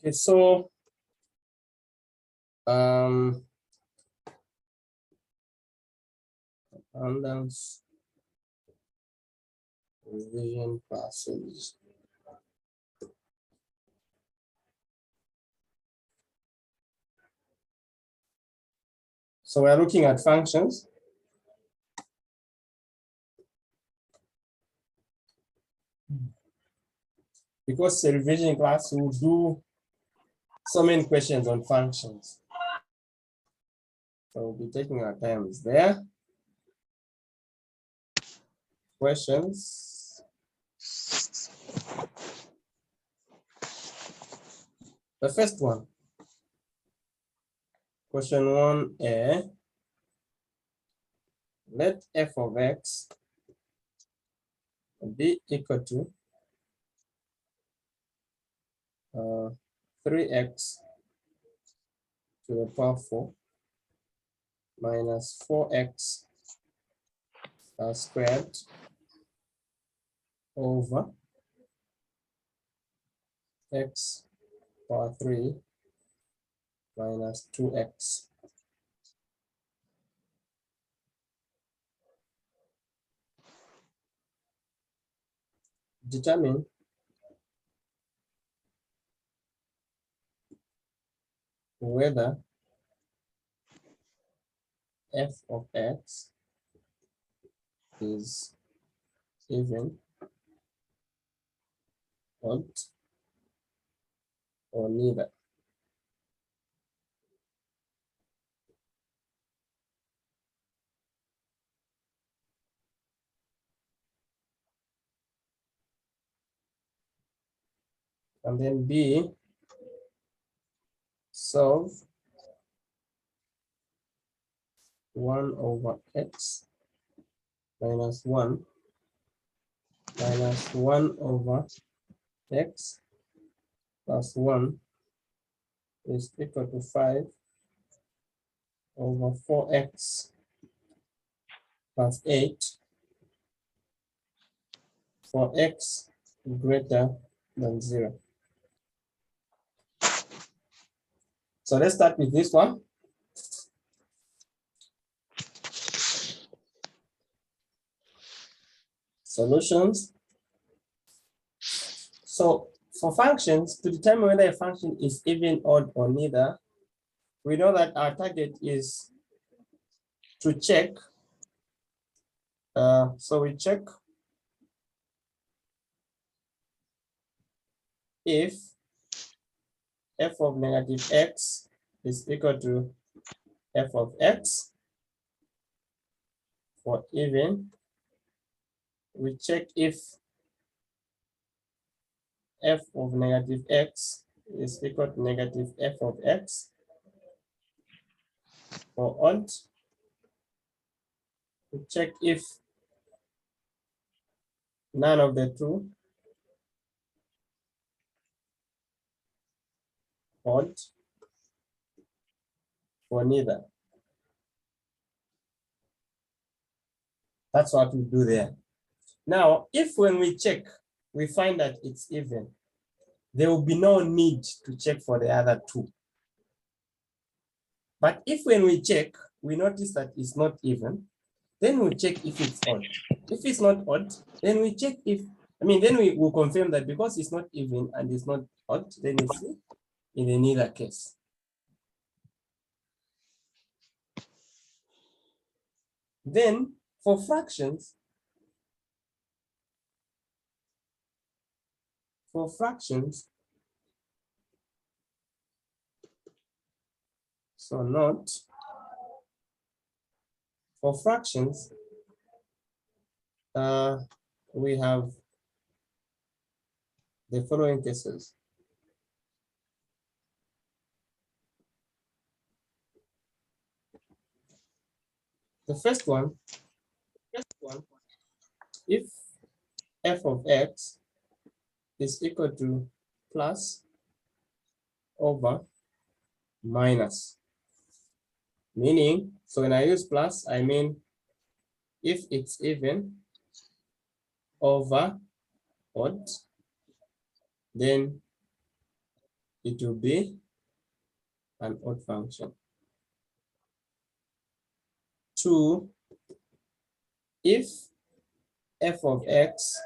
Okay, so abundance revision classes. So we're looking at functions. Because the revision class will do so many questions on functions. So we'll be taking our time there. Questions. The first one. Question 1a. Let f of x be equal to 3x to the power 4 minus 4x squared over x power 3 minus 2x. Determine whether f of x is even, odd, or neither. And then B, solve 1 over x minus 1 minus 1 over x plus 1 is equal to 5 over 4x plus 8 for x greater than 0. So let's start with this one. Solutions. So for functions, to determine whether a function is even, odd, or neither, we know that our target is to check. So we check if f of negative x is equal to f of x. For even, we check if f of negative x is equal to negative f of x. For odd, we check if none of the two, odd, or neither. That's what we do there. Now, if when we check, we find that it's even, there will be no need to check for the other two. But if when we check, we notice that it's not even, then we check if it's odd. If it's not odd, then we check if, then we will confirm that because it's not even and it's not odd, then it's in a neither case. Then for fractions, so not, for fractions, we have the following cases. The first one, if f of x is equal to plus over minus, meaning, so when I use plus, I mean if it's even over odd, then it will be an odd function. 2, if f of x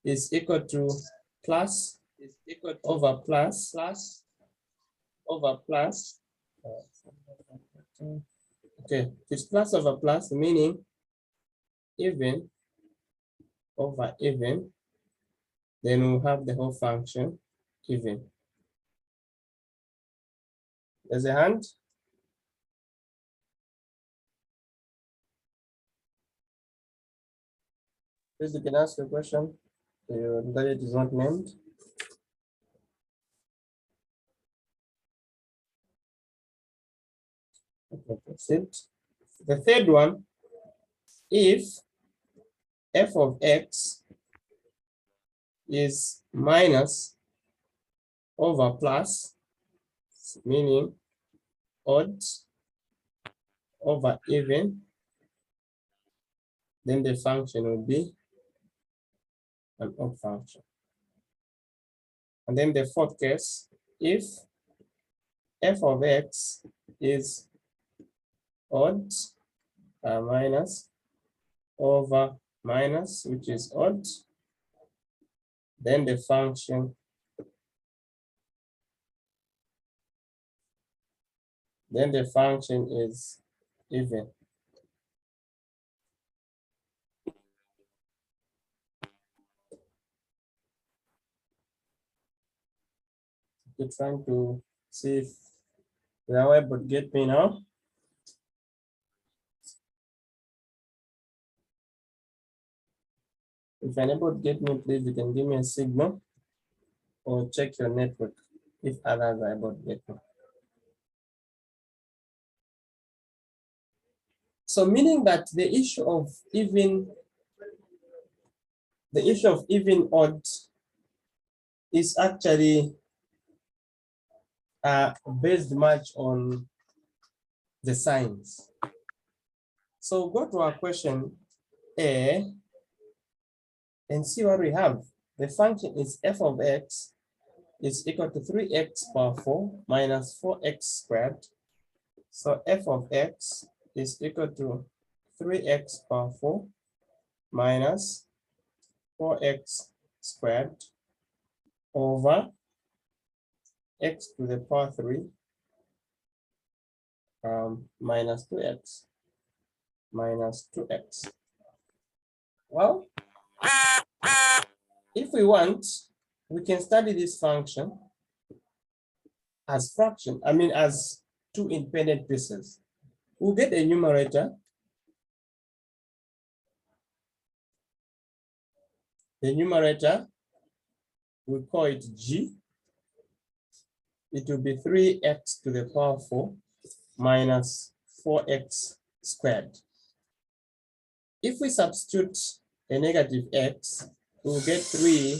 is equal to plus over plus over plus. Okay, it's plus over plus, meaning even over even, then we'll have the whole function even. There's a hand. Please, you can ask a question. That it is not named. Okay, that's it. The third one, if f of x is minus over plus, meaning odd over even, then the function will be an odd function. And then the fourth case, if f of x is odd minus over minus, which is odd, then the function is even. You're trying to see if they are able to get me now. If you're able to get me, please, you can give me a signal or check your network if others are able to get me. So meaning that the issue of even odd is actually based much on the signs. So go to our question A and see what we have. The function is f of x is equal to 3x power 4 minus 4x squared. So f of x is equal to 3x power 4 minus 4x squared over x to the power 3 minus 2x minus 2x. Well, if we want, we can study this function as fraction, as two independent pieces. We'll get a numerator. The numerator, we call it g. It will be 3x to the power 4 minus 4x squared. If we substitute a negative x, we'll get 3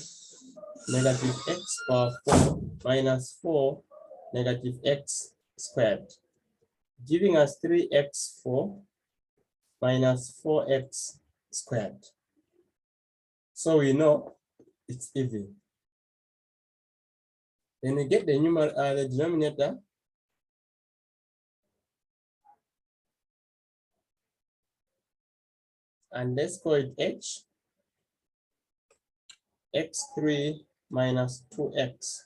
negative x power 4 minus 4 negative x squared, giving us 3x4 minus 4x squared. So we know it's even. Then we get the the denominator. And let's call it h. x3 minus 2x.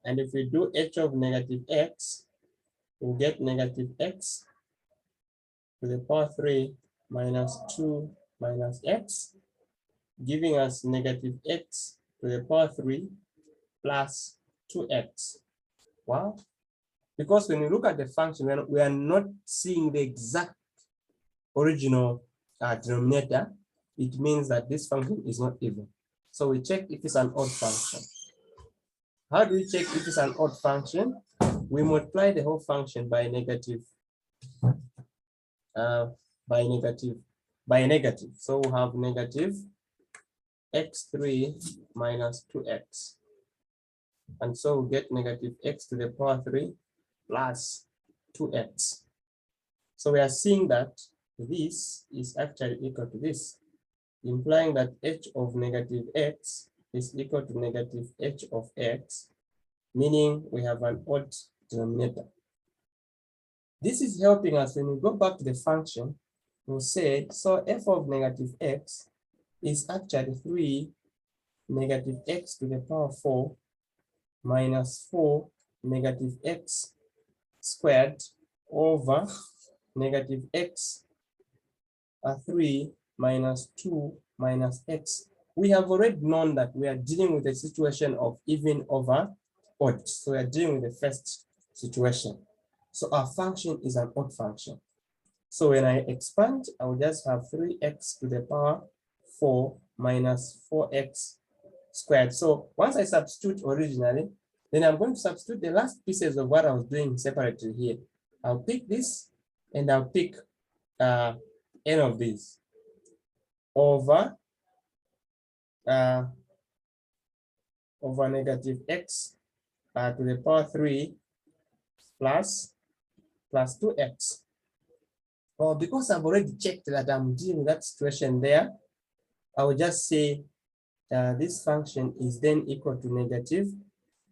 And if we do h of negative x, we'll get negative x to the power 3 minus 2 minus x, giving us negative x to the power 3 plus 2x. Wow. Because when you look at the function, we are not seeing the exact original denominator. It means that this function is not even. So we check if it's an odd function. How do we check if it's an odd function? We multiply the whole function by negative. So we have negative x3 minus 2x. And so we get negative x to the power 3 plus 2x. So we are seeing that this is actually equal to this, implying that h of negative x is equal to negative h of x meaning we have an odd denominator. This is helping us when we go back to the function, we'll say, so f of negative x is actually 3 negative x to the power 4 minus 4 negative x squared over negative x 3 minus 2 minus x. We have already known that we are dealing with a situation of even over odd. So we are dealing with the first situation. So our function is an odd function. So when I expand, I will just have 3x to the power 4 minus 4x squared. So once I substitute originally, then I'm going to substitute the last pieces of what I was doing separately here. I'll pick this and I'll pick n of these over negative x to the power 3 plus 2x. Well, because I've already checked that I'm dealing with that situation there, I will just say this function is then equal to negative.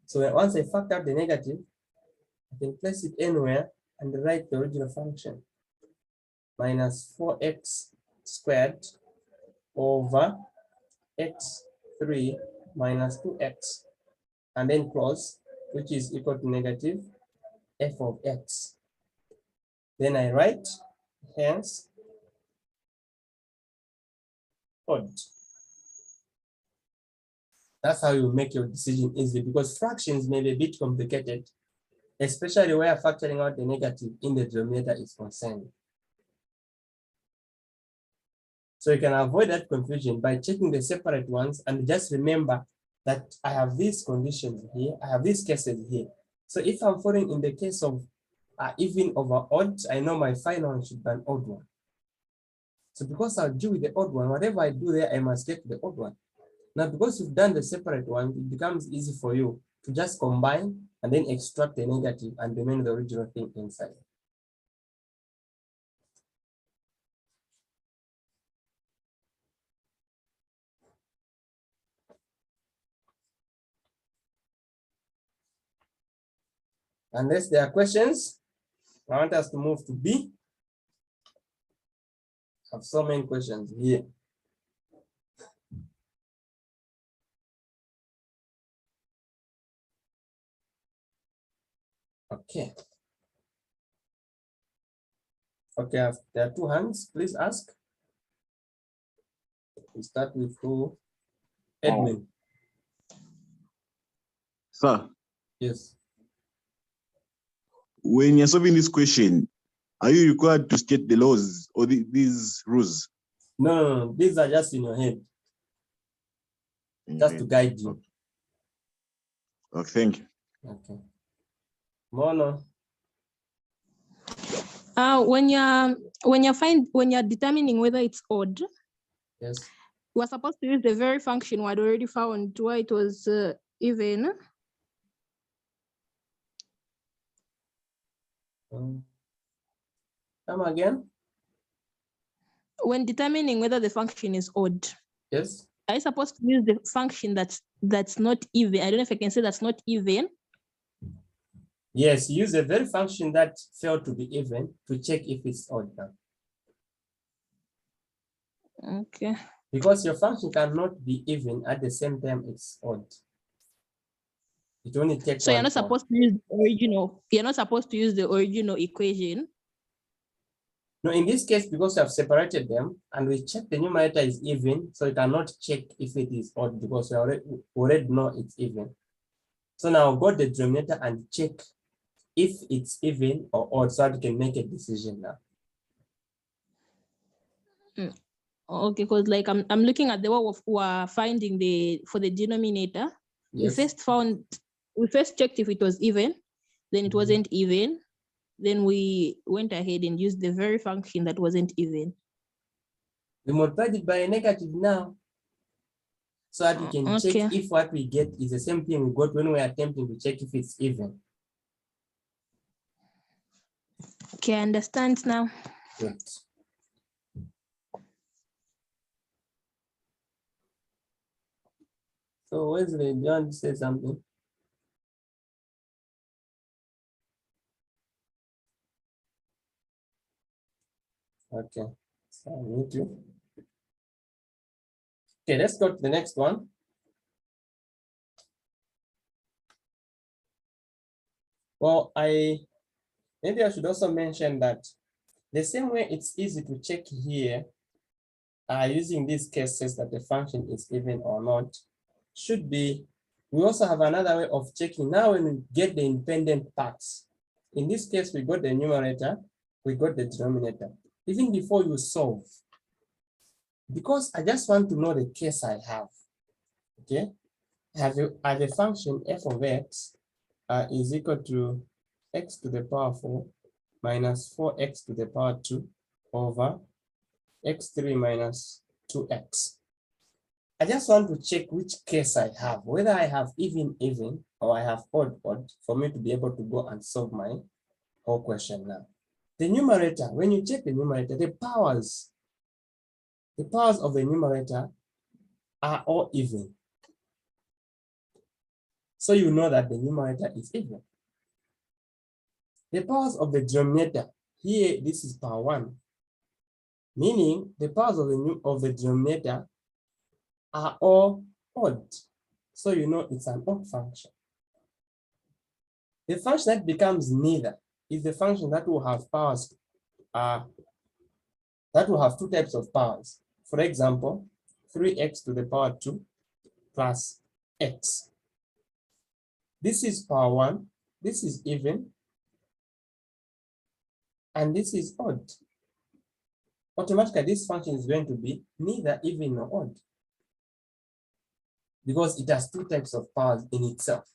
So once I factor out the negative, I can place it anywhere and write the original function. Minus 4x squared over x3 minus 2x, and then close, which is equal to negative f of x. Then I write, hence, odd. That's how you make your decision easy, because fractions may be a bit complicated, especially where factoring out the negative in the denominator is concerned. So you can avoid that confusion by checking the separate ones, and just remember that I have these conditions here, I have these cases here. So if I'm falling in the case of even over odd, I know my final one should be an odd one. So because I'll deal with the odd one, whatever I do there, I must get the odd one. Now, because you've done the separate one, it becomes easy for you to just combine and then extract the negative and remain the original thing inside. Unless there are questions, I want us to move to B. I have so many questions here. Okay. Okay, there are two hands. Please ask. We start with who? Edwin. Sir, Yes. when you're solving this question, are you required to state the laws or these rules? No, these are just in your head, just to guide you. Okay, thank you. Okay. Mono. When you're determining whether it's odd, Yes. we're supposed to use the very function we had already found where it was even. Come again? When determining whether the function is odd, Yes. are you supposed to use the function that's not even? I don't know if I can say that's not even. Yes, use the very function that failed to be even to check if it's odd now. Okay. Because your function cannot be even at the same time it's odd. It only takes So one you're not form. supposed to use the original. You're not supposed to use the original equation. No, in this case, because we have separated them and we check the numerator is even, so you cannot check if it is odd because we already know it's even. So now go to the denominator and check if it's even or odd, so that you can make a decision now. Okay, because like I'm looking at the way we're finding for the denominator. Yes. We first checked if it was even, then it wasn't even. Then we went ahead and used the very function that wasn't even. We multiplied it by a negative now, so that we can check if what we get is the same thing we got when we are attempting to check if it's even. Okay, I understand now. Good. So Wesley, do you want to say something? Okay, so I need to. Okay, let's go to the next one. Well, maybe I should also mention that the same way it's easy to check here using these cases that the function is even or not, should be, we also have another way of checking now when we get the independent parts. In this case, we got the numerator, we got the denominator. Even before you solve, because I just want to know the case I have, okay? I have a function f of x is equal to x to the power 4 minus 4x to the power 2 over x3 minus 2x. I just want to check which case I have, whether I have even, or I have odd, for me to be able to go and solve my whole question now. The numerator, when you check the numerator, the powers of the numerator are all even. So you know that the numerator is even. The powers of the denominator, here this is power 1, meaning the powers of the denominator are all odd. So you know it's an odd function. The function that becomes neither is the function that will have powers, that will have two types of powers. For example, 3x to the power 2 plus x. This is power 1, this is even, and this is odd. Automatically, this function is going to be neither even nor odd, because it has two types of powers in itself.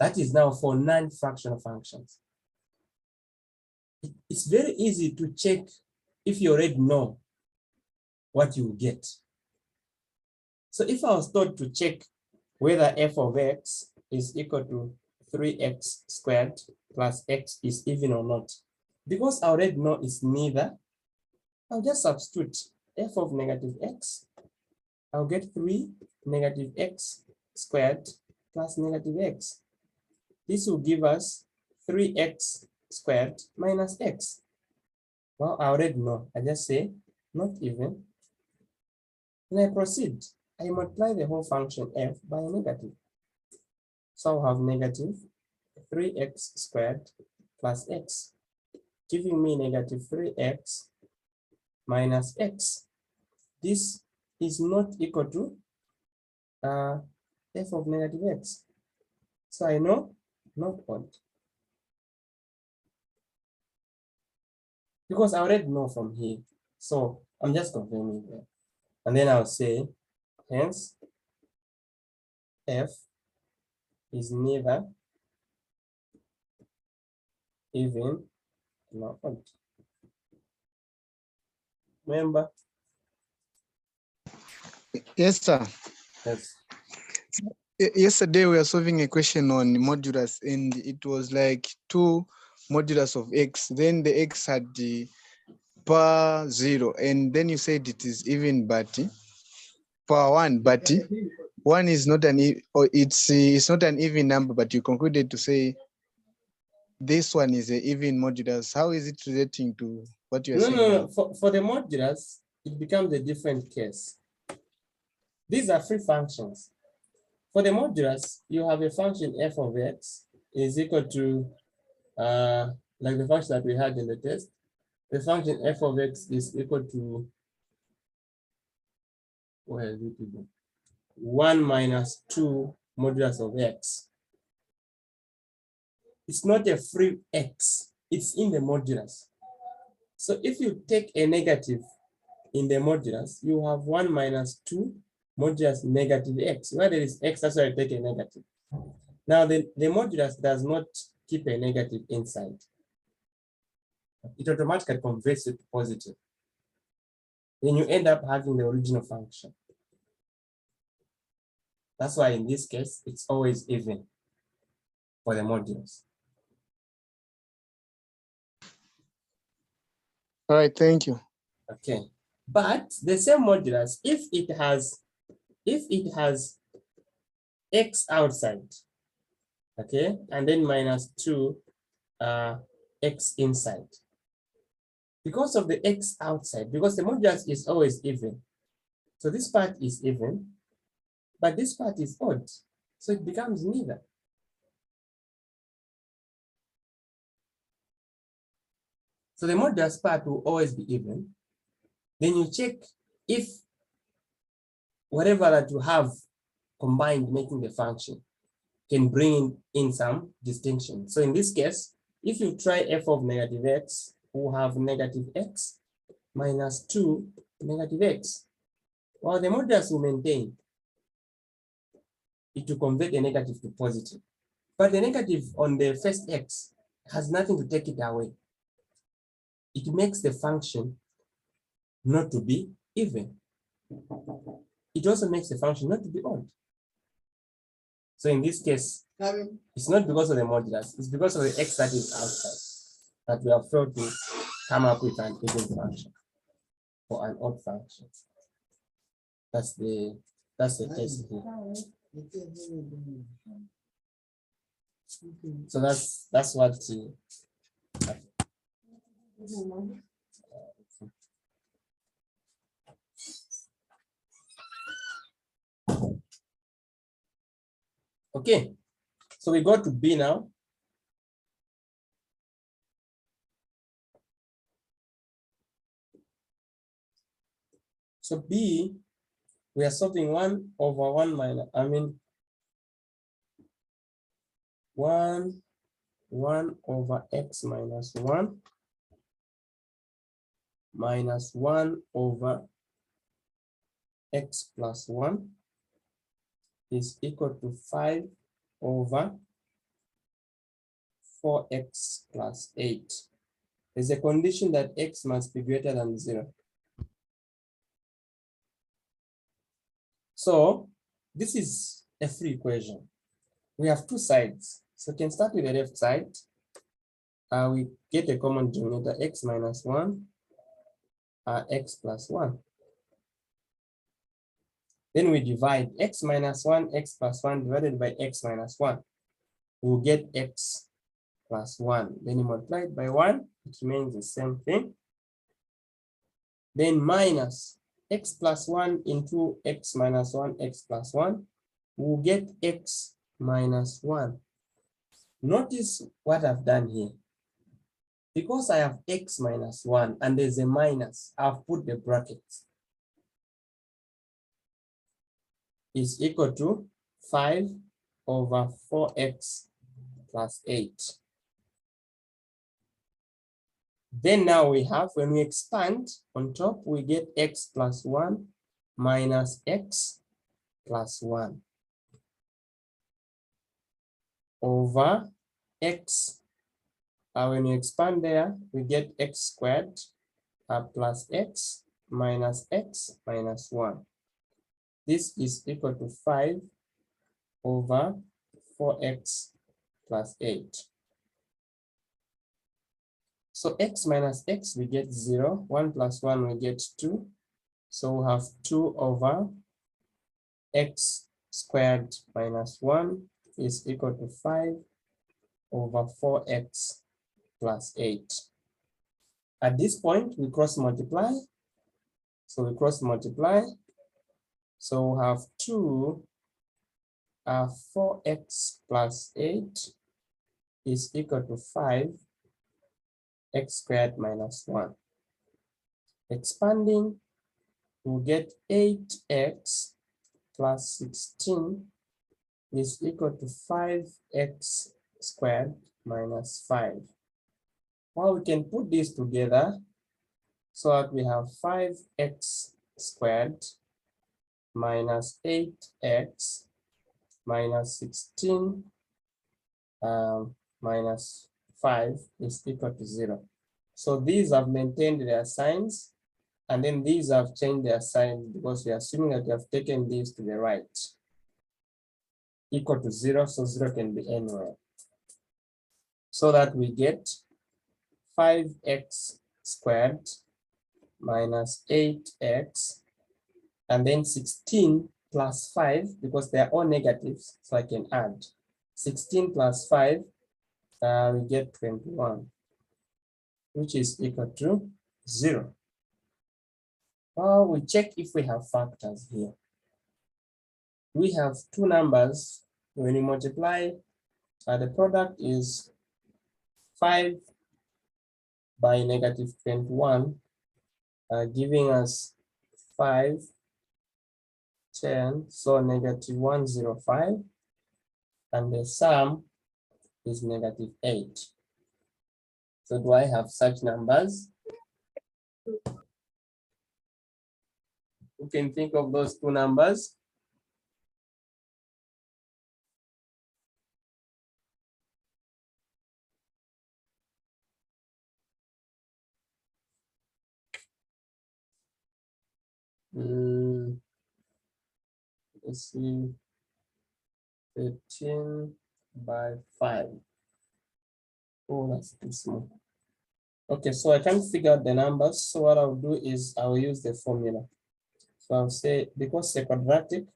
That is now for non-fractional functions. It's very easy to check if you already know what you get. So if I was taught to check whether f of x is equal to 3x squared plus x is even or not, because I already know it's neither, I'll just substitute f of negative x. I'll get 3 negative x squared plus negative x. This will give us 3x squared minus x. Well, I already know. I just say not even. Then I proceed. I multiply the whole function f by a negative. So I'll have negative 3x squared plus x, giving me negative 3x minus x. This is not equal to f of negative x. So I know not odd, because I already know from here. So I'm just confirming there. And then I'll say, hence, f is neither even nor odd. Remember? Yes, sir. Yes. Yesterday we were solving a question on modulus, and it was like 2 modulus of x. Then the x had the power 0, and then you said it is even, but power 1, but 1 is not it's not an even number, but you concluded to say this one is an even modulus. How is it relating to what you are saying? No. For the modulus, it becomes a different case. These are free functions. For the modulus, you have a function f of x is equal to, like the function that we had in the test, the function f of x is equal to, where is it? 1 minus 2 modulus of x. It's not a free x, it's in the modulus. So if you take a negative in the modulus, you have 1 minus 2 modulus negative x. Where there is x, that's why I take a negative. Now the modulus does not keep a negative inside. It automatically converts it to positive. Then you end up having the original function. That's why in this case, it's always even for the modulus. All right, thank you. Okay, but the same modulus, if it has x outside, okay, and then minus 2 x inside, because of the x outside, because the modulus is always even. So this part is even, but this part is odd. So it becomes neither. So the modulus part will always be even. Then you check if whatever that you have combined making the function can bring in some distinction. So in this case, if you try f of negative x, we have negative x minus 2 negative x. Well, the modulus will maintain. It will convert the negative to positive. But the negative on the first x has nothing to take it away. It makes the function not to be even. It also makes the function not to be odd. So in this case, it's not because of the modulus, it's because of the x that is outside that we have failed to come up with an even function or an odd function. That's the case here. So that's what okay. So we go to B now. So B, we are solving 1 over 1 minus, 1 over x minus 1 minus 1 over x plus 1 is equal to 5 over 4x plus 8. There's a condition that x must be greater than 0. So this is a free equation. We have two sides. So we can start with the left side. We get a common denominator, x minus 1, x plus 1. Then we divide x minus 1, x plus 1 divided by x minus 1. We'll get x plus 1. Then you multiply it by 1, it remains the same thing. Then minus x plus 1 into x minus 1, x plus 1. We'll get x minus 1. Notice what I've done here. Because I have x minus 1 and there's a minus, I've put the brackets. Is equal to 5 over 4x plus 8. Then now we have, when we expand on top, we get x plus 1 minus x plus 1 over x. When you expand there, we get x squared plus x minus 1. This is equal to 5 over 4x plus 8. So x minus x, we get 0. 1 plus 1, we get 2. So we have 2 over x squared minus 1 is equal to 5 over 4x plus 8. At this point, we cross multiply. So we cross multiply. So we have 2, 4x plus 8 is equal to 5 x squared minus 1. Expanding, we'll get 8x plus 16 is equal to 5x squared minus 5. Well, we can put this together so that we have 5x squared minus 8x minus 16 minus 5 is equal to 0. So these have maintained their signs, and then these have changed their signs because we are assuming that we have taken these to the right. Equal to 0, so 0 can be anywhere. So that we get 5x squared minus 8x, and then 16 plus 5, because they are all negatives, so I can add. 16 plus 5, we get 21, which is equal to 0. Well, we check if we have factors here. We have two numbers. When you multiply, the product is 5 by negative 21, giving us 5, 10, so negative 105, and the sum is negative 8. So do I have such numbers? You can think of those two numbers. Let's see, 13 by 5. Oh, that's too small. Okay, so I can't figure out the numbers. So what I'll do is I'll use the formula. So I'll say, because it's a quadratic,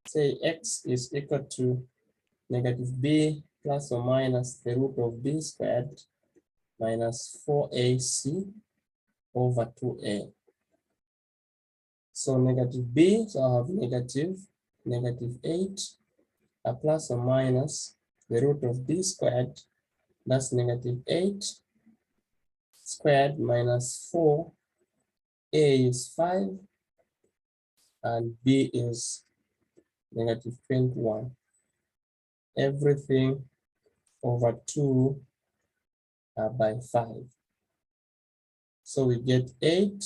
say x is equal to negative b plus or minus the root of b squared minus 4ac over 2a. So negative b, so I have negative 8, plus or minus the root of b squared, that's negative 8 squared minus 4, a is 5, and b is negative 21. Everything over 2 by 5. So we get 8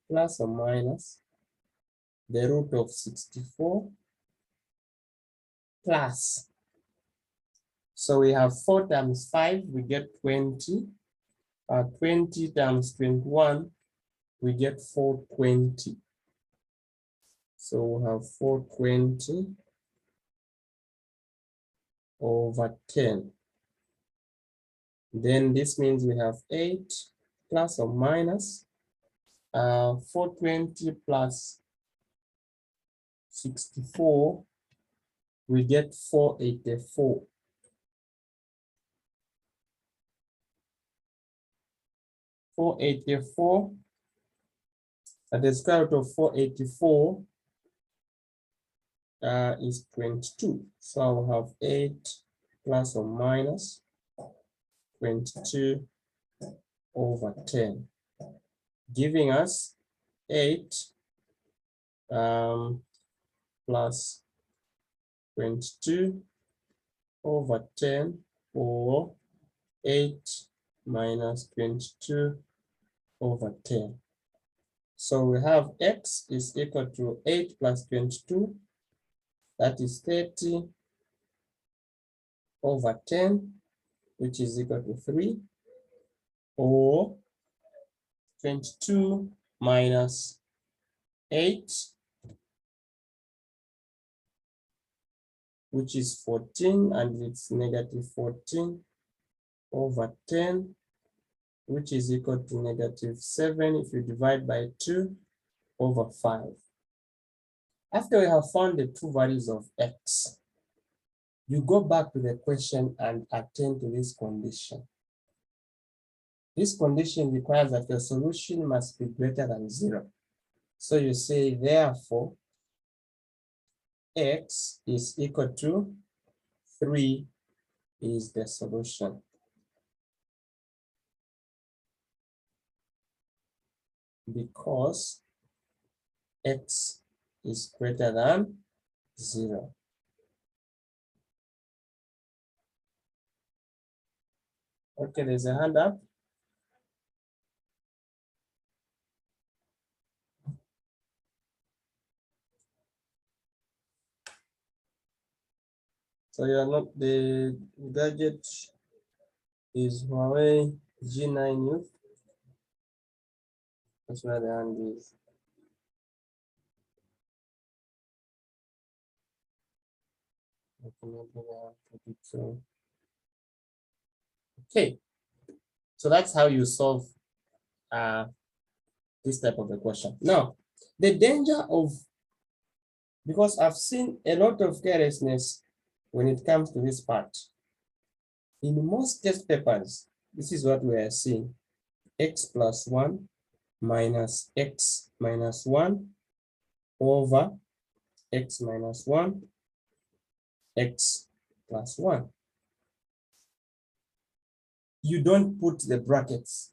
plus or minus the root of 64 plus. So we have 4 times 5, we get 20. 20 times 21, we get 420. So we have 420 over 10. Then this means we have 8 plus or minus 420 plus 64, we get 484. 484, and the square root of 484 is 22. So I'll have 8 plus or minus 22 over 10, giving us 8 plus 22 over 10, or 8 minus 22 over 10. So we have x is equal to 8 plus 22, that is 30 over 10, which is equal to 3, or 22 minus 8, which is 14, and it's negative 14 over 10, which is equal to negative 7 if you divide by 2 over 5. After we have found the two values of x, you go back to the question and attend to this condition. This condition requires that the solution must be greater than 0. So you say, therefore, x is equal to 3 is the solution. Because x is greater than 0. Okay, there's a hand up. So you are not, the gadget is Huawei G9 Youth. That's where the hand is. Okay, so that's how you solve this type of a question. Now, the danger of, because I've seen a lot of carelessness when it comes to this part. In most test papers, this is what we are seeing. x plus 1 minus x minus 1 over x minus 1, x plus 1. You don't put the brackets.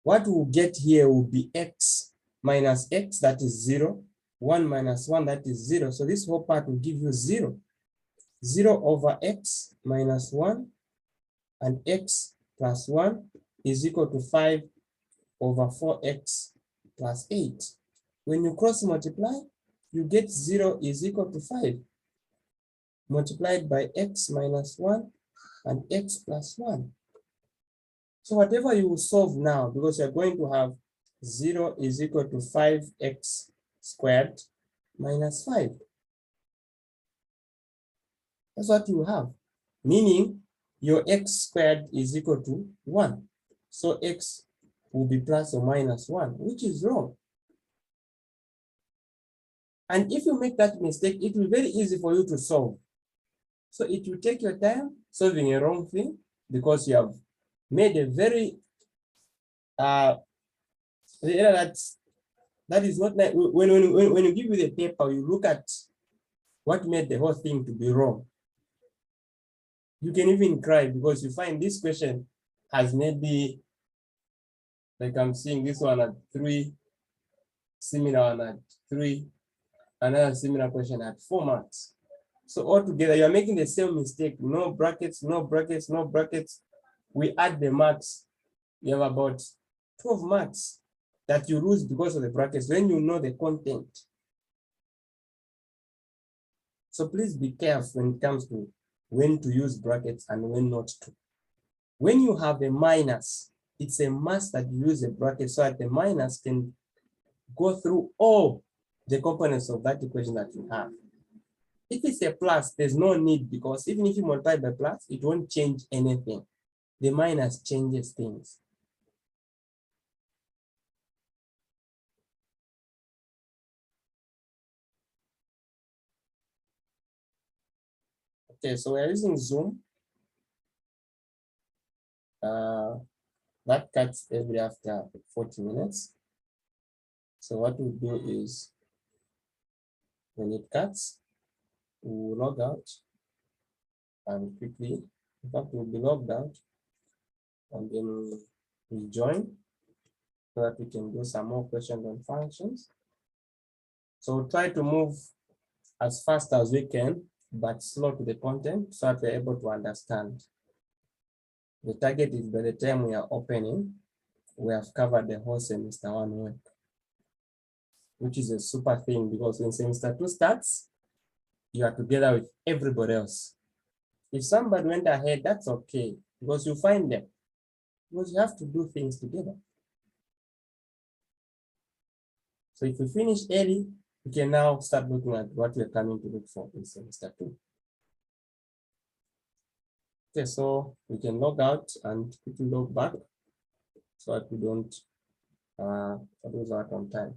What we'll get here will be x minus x, that is 0, 1 minus 1, that is 0. So this whole part will give you 0. 0 over x minus 1 and x plus 1 is equal to 5 over 4x plus 8. When you cross multiply, you get 0 is equal to 5 multiplied by x minus 1 and x plus 1. So whatever you will solve now, because you're going to have 0 is equal to 5x squared minus 5. That's what you have, meaning your x squared is equal to 1. So x will be plus or minus 1, which is wrong. And if you make that mistake, it will be very easy for you to solve. So it will take your time solving a wrong thing because you have made a very that is not like when you give you the paper, you look at what made the whole thing to be wrong. You can even cry because you find this question has maybe, like I'm seeing this one at 3, similar one at 3, another similar question at 4 marks. So altogether, you're making the same mistake. No brackets, no brackets, no brackets. We add the marks. You have about 12 marks that you lose because of the brackets when you know the content. So please be careful when it comes to when to use brackets and when not to. When you have a minus, it's a must that you use a bracket so that the minus can go through all the components of that equation that you have. If it's a plus, there's no need because even if you multiply by plus, it won't change anything. The minus changes things. Okay, so we're using Zoom. That cuts every after 40 minutes. So what we'll do is, when it cuts, we'll log out and quickly, in fact, we'll be logged out and then we join so that we can do some more questions on functions. So we'll try to move as fast as we can, but slow to the content so that we're able to understand. The target is by the time we are opening, we have covered the whole semester 1 work, which is a super thing because when semester 2 starts, you are together with everybody else. If somebody went ahead, that's okay because you find them, because you have to do things together. So if we finish early, we can now start looking at what we're coming to look for in semester 2. Okay, so we can log out and quickly log back so that we don't lose out on time.